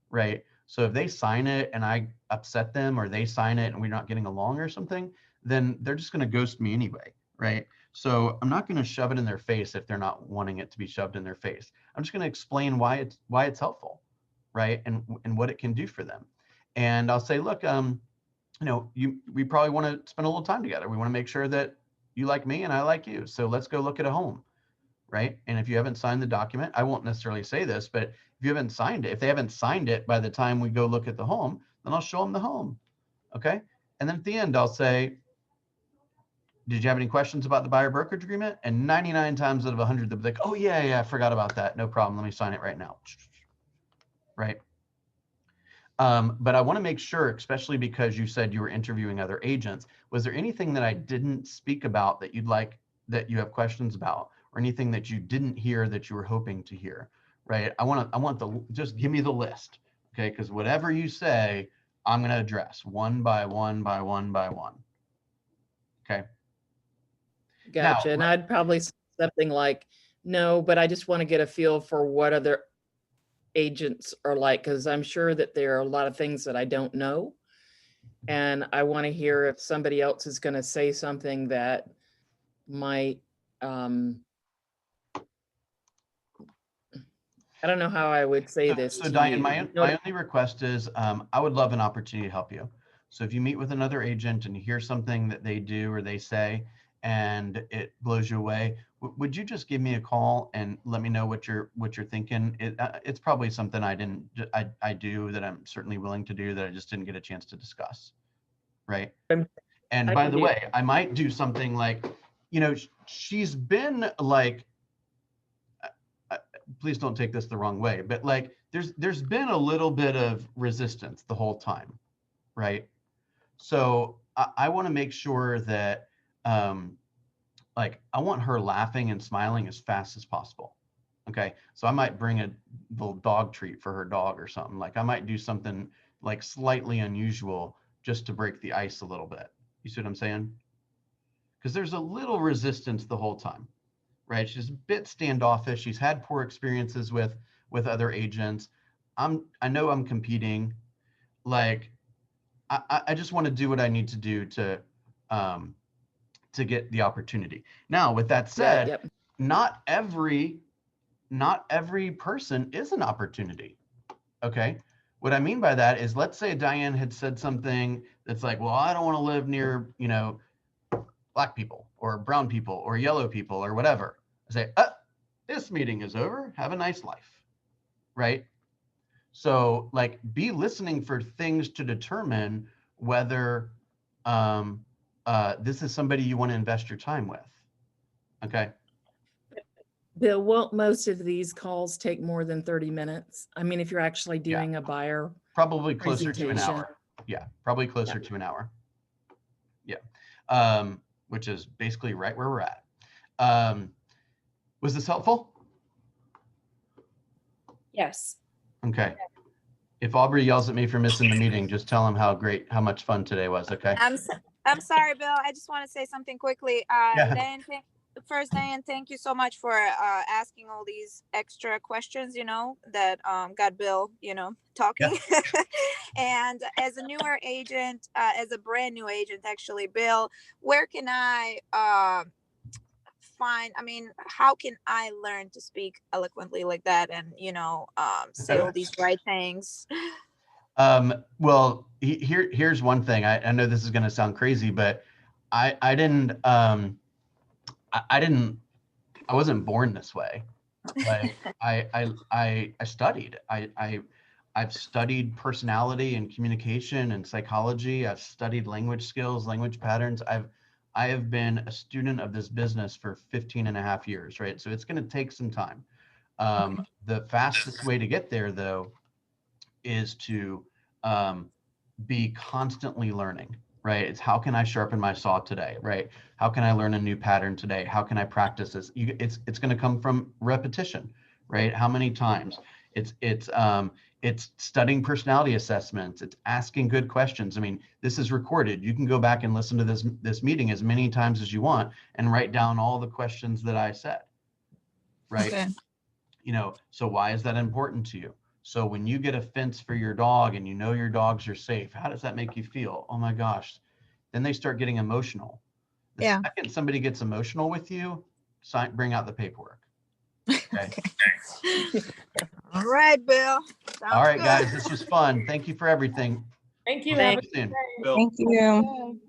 right? So if they sign it and I upset them, or they sign it and we're not getting along or something, then they're just going to ghost me anyway, right? So I'm not going to shove it in their face if they're not wanting it to be shoved in their face. I'm just going to explain why it's helpful, right? And what it can do for them. And I'll say, look, we probably want to spend a little time together. We want to make sure that you like me and I like you. So let's go look at a home, right? And if you haven't signed the document, I won't necessarily say this, but if you haven't signed it, if they haven't signed it by the time we go look at the home, then I'll show them the home. Okay. And then at the end, I'll say, did you have any questions about the buyer brokerage agreement? And 99 times out of 100, they'll be like, oh yeah, I forgot about that. No problem. Let me sign it right now. Right. But I want to make sure, especially because you said you were interviewing other agents, was there anything that I didn't speak about that that you have questions about, or anything that you didn't hear that you were hoping to hear, right? I want just give me the list, okay? Because whatever you say, I'm going to address one by one by one by one. Okay. Gotcha. Now, And I'd probably say something like, no, but I just want to get a feel for what other agents are like, because I'm sure that there are a lot of things that I don't know. And I want to hear if somebody else is going to say something that might, I don't know how I would say this So to Diane, you. my only request is I would love an opportunity to help you. So if you meet with another agent and you hear something that they do or they say and it blows you away, would you just give me a call and let me know what you're thinking? It's probably something I do that I'm certainly willing to do that I just didn't get a chance to discuss, right? And I by can the do- way, I might do something like, you know, she's been like, please don't take this the wrong way, but like there's been a little bit of resistance the whole time, right? So I want to make sure that like I want her laughing and smiling as fast as possible. Okay, so I might bring a little dog treat for her dog or something. Like I might do something like slightly unusual just to break the ice a little bit. You see what I'm saying? Because there's a little resistance the whole time, right? She's a bit standoffish. She's had poor experiences with other agents. I know I'm competing. Like I just want to do what I need to do to get the opportunity. Now, with that said, Yep. not every person is an opportunity. Okay. What I mean by that is, let's say Diane had said something that's like, well, I don't want to live near, you know, black people or brown people or yellow people or whatever. I say, this meeting is over. Have a nice life. Right. So like be listening for things to determine whether this is somebody you want to invest your time with. Okay. Bill, won't most of these calls take more than 30 minutes? I mean, if you're actually doing a buyer Probably closer to an presentation. hour. Yeah, probably closer to an hour. Yeah, which is basically right where we're at. Was this helpful? Yes. Okay. If Aubrey yells at me for missing the meeting, just tell him how much fun today was. Okay. I'm sorry, Bill. I just want to say something quickly. Yeah. Diane, thank you so much for asking all these extra questions, you know, that got Bill, you know, talking. And as a newer agent, as a brand new agent, actually, Bill, where can I find, I mean, how can I learn to speak eloquently like that and, you know, say all these right things? Well, here's one thing. I know this is going to sound crazy, but I wasn't born this way. Like I studied. I've studied personality and communication and psychology. I've studied language skills, language patterns. I have been a student of this business for 15 and a half years, right? So it's going to take some time. The fastest way to get there, though, is to be constantly learning, right? It's how can I sharpen my saw today, right? How can I learn a new pattern today? How can I practice this? It's going to come from repetition, right? How many times? It's studying personality assessments. It's asking good questions. I mean, this is recorded. You can go back and listen to this meeting as many times as you want and write down all the questions that I said, right? Okay. You know, so why is that important to you? So when you get a fence for your dog and you know your dogs are safe, how does that make you feel? Oh my gosh. Then they start getting emotional. The second somebody gets emotional with you, bring out the paperwork. Okay. All right, Bill. All right, guys, this was fun. Thank you for everything. Thank you. We'll see Have a you soon. Bill. Thank you.